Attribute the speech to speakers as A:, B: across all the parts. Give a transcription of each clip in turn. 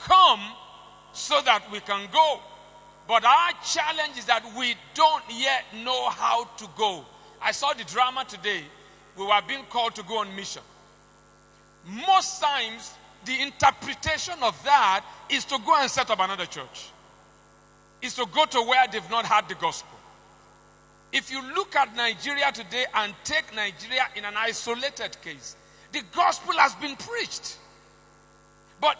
A: come so that we can go. But our challenge is that we don't yet know how to go. I saw the drama today. We were being called to go on mission. Most times, the interpretation of that is to go and set up another church. Is to go to where they've not had the gospel. If you look at Nigeria today and take Nigeria in an isolated case, the gospel has been preached. But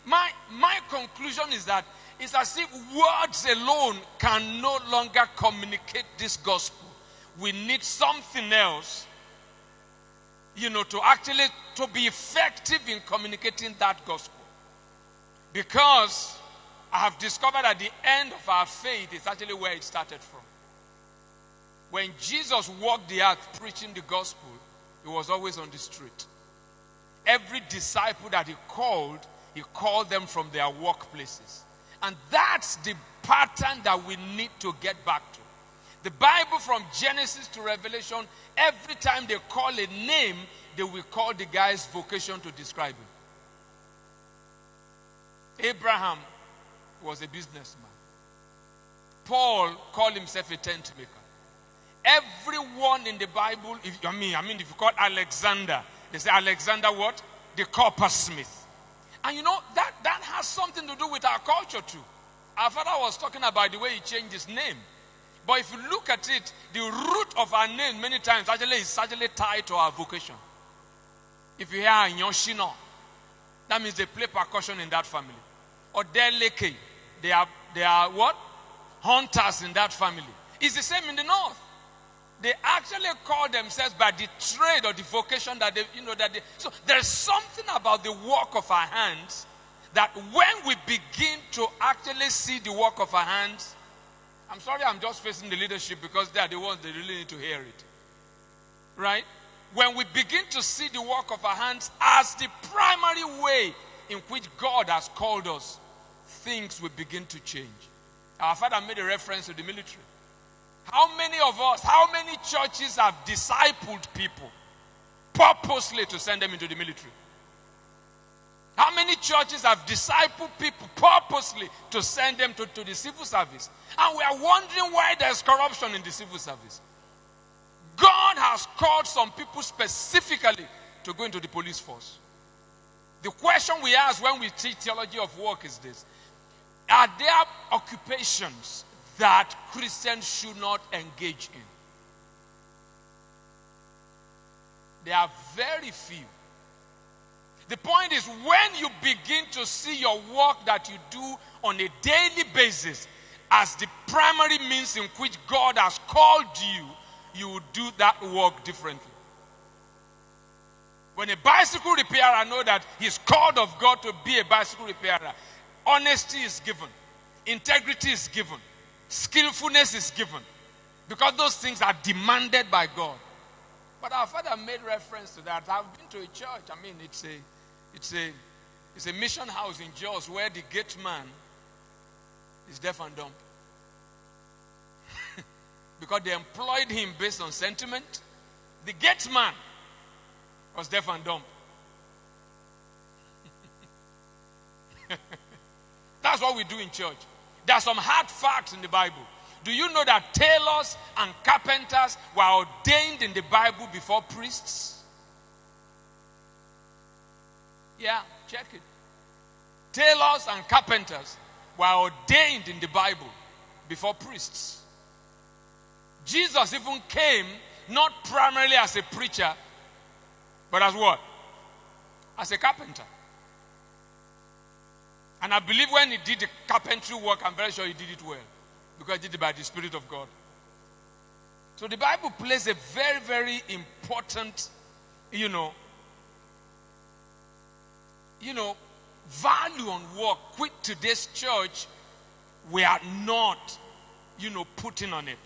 A: my conclusion is that it's as if words alone can no longer communicate this gospel. We need something else, to be effective in communicating that gospel. Because I have discovered that the end of our faith is actually where it started from. When Jesus walked the earth preaching the gospel, he was always on the street. Every disciple that he called them from their workplaces. And that's the pattern that we need to get back to. The Bible from Genesis to Revelation, every time they call a name, they will call the guy's vocation to describe him. Abraham was a businessman. Paul called himself a tent maker. Everyone in the Bible, if you call Alexander, they say Alexander what? The coppersmith. And that has something to do with our culture too. Our father was talking about the way he changed his name. But if you look at it, the root of our name many times is actually tied to our vocation. If you hear Nyoshino, that means they play percussion in that family. Or Deleke, they are what? Hunters in that family. It's the same in the north. They actually call themselves by the trade or the vocation that so there's something about the work of our hands that when we begin to actually see the work of our hands, I'm sorry I'm just facing the leadership because they are the ones that really need to hear it. Right? When we begin to see the work of our hands as the primary way in which God has called us, things will begin to change. Our father made a reference to the military. How many churches have discipled people purposely to send them into the military? How many churches have discipled people purposely to send them to the civil service? And we are wondering why there's corruption in the civil service. God has called some people specifically to go into the police force. The question we ask when we teach theology of work is this: are there occupations that Christians should not engage in? There are very few. The point is, when you begin to see your work that you do on a daily basis as the primary means in which God has called you, you will do that work differently. When a bicycle repairer knows that he's called of God to be a bicycle repairer, honesty is given, integrity is given, skillfulness is given, because those things are demanded by God. But our father made reference to that. I've been to a church. It's a mission house in Jos where the gate man is deaf and dumb. Because they employed him based on sentiment. The gate man was deaf and dumb. That's what we do in church. There are some hard facts in the Bible. Do you know that tailors and carpenters were ordained in the Bible before priests? Yeah, check it. Tailors and carpenters were ordained in the Bible before priests. Jesus even came not primarily as a preacher, but as what? As a carpenter. And I believe when he did the carpentry work, I'm very sure he did it well, because he did it by the Spirit of God. So the Bible plays a very, very important, value on work, which today's church, we are not, putting on it.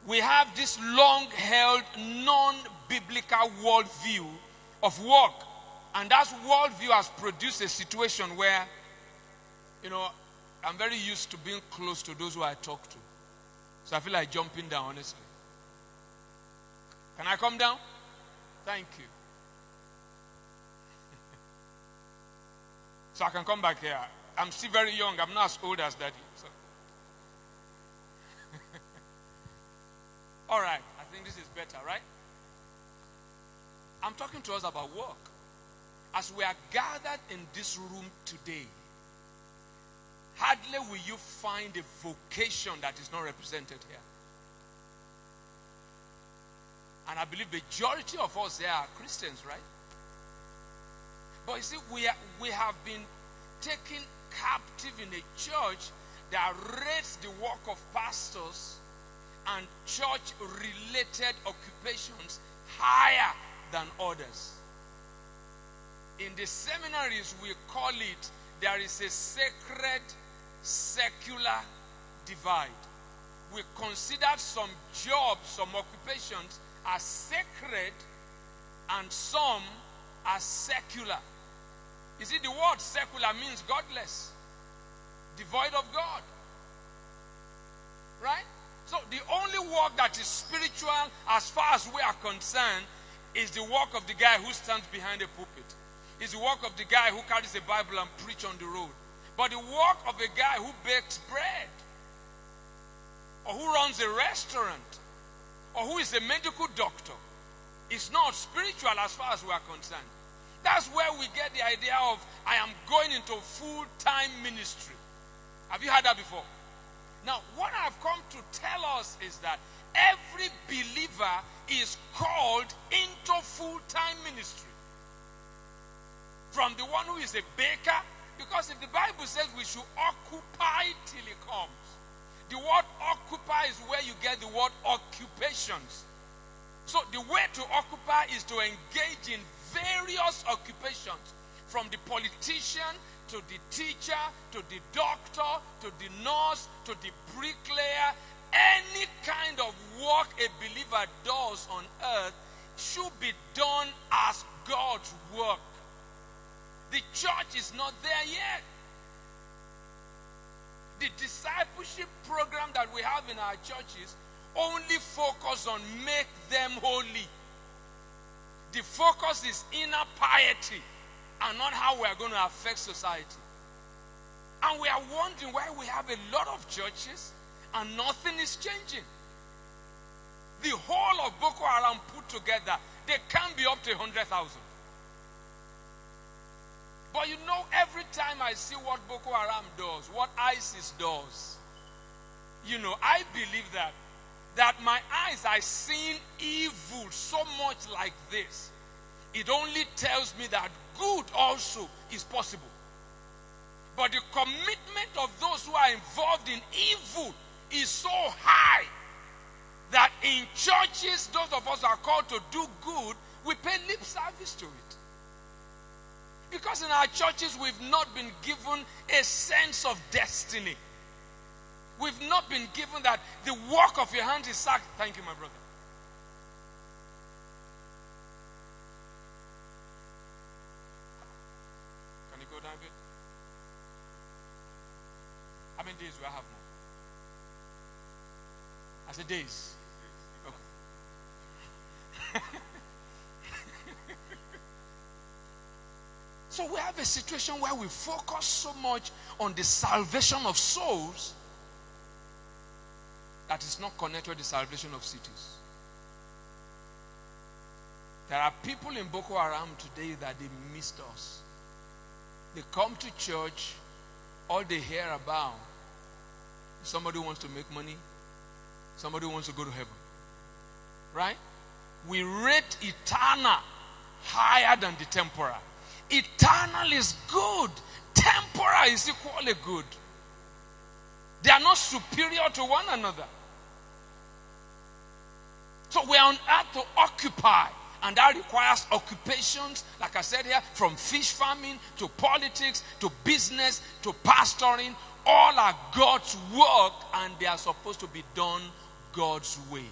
A: We have this long-held, non-biblical worldview of work. And that worldview has produced a situation where, I'm very used to being close to those who I talk to. So I feel like jumping down, honestly. Can I come down? Thank you. So I can come back here. I'm still very young. I'm not as old as Daddy. So. All right. I think this is better, right? I'm talking to us about work. As we are gathered in this room today, hardly will you find a vocation that is not represented here. And I believe the majority of us here are Christians, right? But you see, we have been taken captive in a church that rates the work of pastors and church-related occupations higher than others. In the seminaries, we call it, there is a sacred, secular divide. We consider some jobs, some occupations as sacred and some as secular. You see, the word secular means godless, devoid of God. Right? So the only work that is spiritual as far as we are concerned is the work of the guy who stands behind a pulpit. It's the work of the guy who carries a Bible and preaches on the road. But the work of a guy who bakes bread, or who runs a restaurant, or who is a medical doctor, is not spiritual as far as we are concerned. That's where we get the idea of, I am going into full-time ministry. Have you heard that before? Now, what I've come to tell us is that every believer is called into full-time ministry. From the one who is a baker, because if the Bible says we should occupy till he comes, the word occupy is where you get the word occupations. So the way to occupy is to engage in various occupations, from the politician to the teacher to the doctor to the nurse to the bricklayer. Any kind of work a believer does on earth should be done as God's work. The church is not there yet. The discipleship program that we have in our churches only focus on make them holy. The focus is inner piety and not how we are going to affect society. And we are wondering why we have a lot of churches and nothing is changing. The whole of Boko Haram put together, they can't be up to 100,000. But you know, every time I see what Boko Haram does, what ISIS does, you know, I believe that my eyes are seeing evil so much like this. It only tells me that good also is possible. But the commitment of those who are involved in evil is so high that in churches, those of us who are called to do good, we pay lip service to it. Because in our churches, we've not been given a sense of destiny. We've not been given that the work of your hands is sacked. Thank you, my brother. Can you go down a bit? How many days do I have now? I said days. Okay. So we have a situation where we focus so much on the salvation of souls that is not connected with the salvation of cities. There are people in Boko Haram today that they missed us. They come to church, all they hear about is somebody who wants to make money, somebody who wants to go to heaven. Right? We rate eternal higher than the temporal. Eternal is good. Temporal is equally good. They are not superior to one another. So we are on earth to occupy. And that requires occupations, like I said here, from fish farming to politics to business to pastoring. All are God's work and they are supposed to be done God's way.